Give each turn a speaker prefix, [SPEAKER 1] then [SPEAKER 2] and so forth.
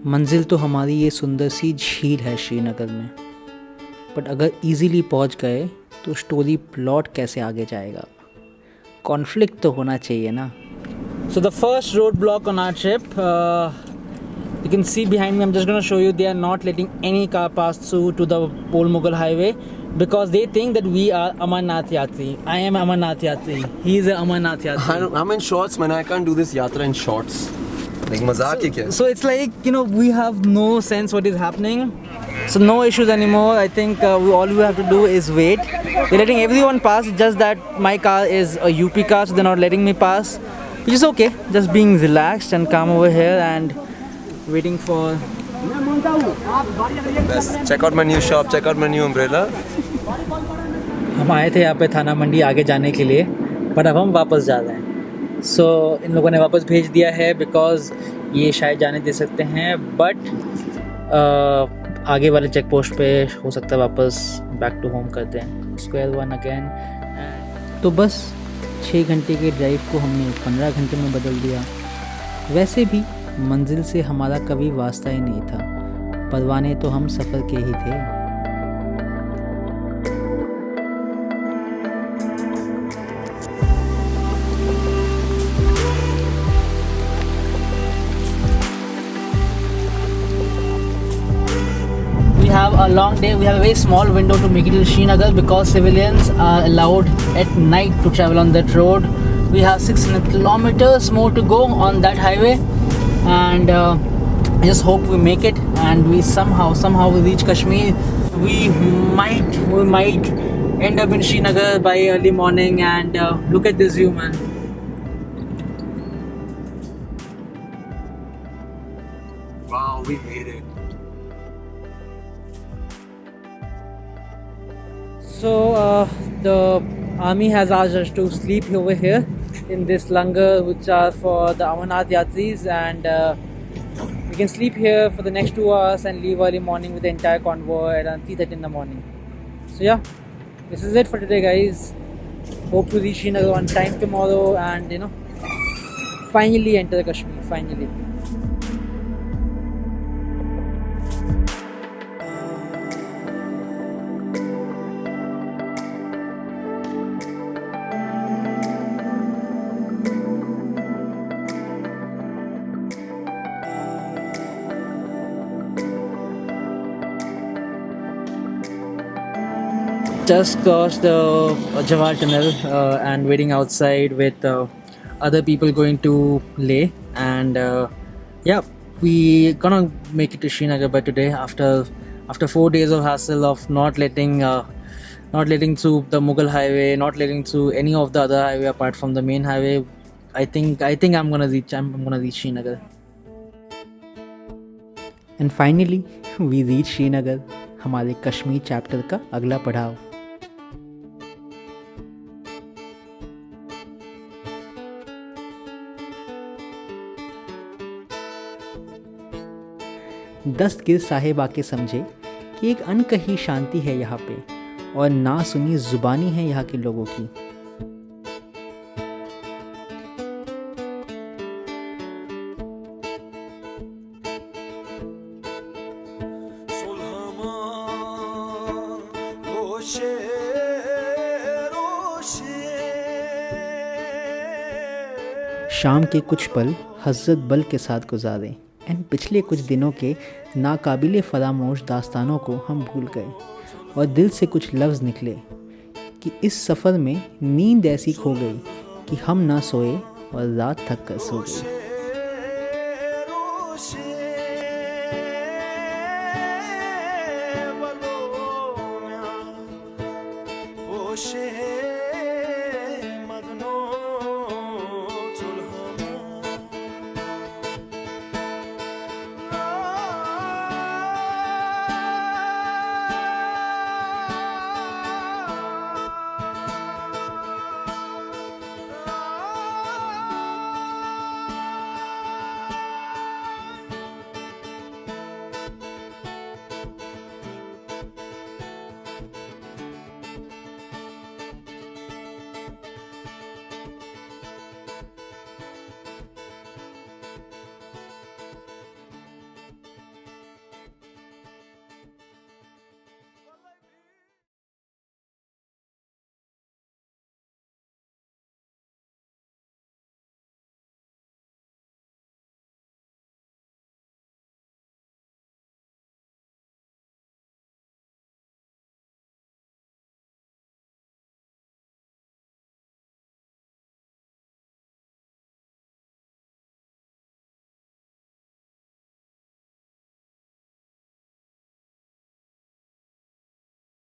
[SPEAKER 1] मंजिल तो हमारी ये सुंदर सी झील है श्रीनगर में, बट अगर इजीली पहुंच गए तो स्टोरी प्लॉट कैसे आगे जाएगा। कॉन्फ्लिक्ट तो होना चाहिए ना। So the first roadblock on our trip, you can see behind me, I'm just going to show you, they are not letting any car pass through to the Pol Mughal highway because they think that we are Amarnath Yatri. I am Amarnath Yatri. He is a Amarnath Yatri.
[SPEAKER 2] I'm in shorts, man. I can't do this yatra in shorts. Like mazak hai kya?
[SPEAKER 1] So it's like, we have no sense what is happening. So no issues anymore. I think all we have to do is wait. They're letting everyone pass, just that my car is a UP car, so they're not letting me pass. Which is okay. Just being relaxed and calm over here and waiting for...
[SPEAKER 2] Best. Check out my new shop. Check out my new umbrella.
[SPEAKER 1] हम आए थे यहाँ पे थाना मंडी आगे जाने के लिए, बट अब हम वापस जा रहे हैं। सो इन लोगों ने वापस भेज दिया है बिकॉज़ ये शायद जाने दे सकते हैं, बट आगे वाले चेक पोस्ट पे हो सकता है वापस बैक टू होम करते हैं, स्क्वायर वन अगेन। तो बस 6 घंटे के ड्राइव को हमने 15 घंटे में बदल दिया। वैसे भी मंजिल से हमारा कभी वास्ता ही नहीं था, परवाने तो हम सफ़र के ही थे। We have a long day. We have a very small window to make it to Srinagar because civilians are allowed at night to travel on that road. We have 600 kilometers more to go on that highway, and I just hope we make it and we somehow we reach Kashmir. We might end up in Srinagar by early morning, and look at this view, man.
[SPEAKER 2] Wow, we made it.
[SPEAKER 1] So the army has asked us to sleep over here in this langar, which are for the Amarnath Yatris, and we can sleep here for the next 2 hours and leave early morning with the entire convoy around 3:30 in the morning. So yeah, this is it for today, guys. Hope to reach Srinagar on time tomorrow and finally enter Kashmir, finally. Just crossed the Jawar tunnel and waiting outside with other people going to Leh, and yeah, we gonna make it to Srinagar by today after 4 days of hassle of not letting through the Mughal highway, not letting through any of the other highway apart from the main highway. I think I'm gonna reach Srinagar. And finally we reach Srinagar, हमारे Kashmir chapter का अगला पड़ाव। दस्तगीर साहिब आके समझे कि एक अनकही शांति है यहाँ पे और ना सुनी ज़ुबानी है यहाँ के लोगों की। शाम के कुछ पल हज़रत बल के साथ गुजारे एंड पिछले कुछ दिनों के नाकाबिले फरामोश दास्तानों को हम भूल गए और दिल से कुछ लफ्ज़ निकले कि इस सफ़र में नींद ऐसी खो गई कि हम ना सोए और रात थक कर सो गए।
[SPEAKER 3] Oh,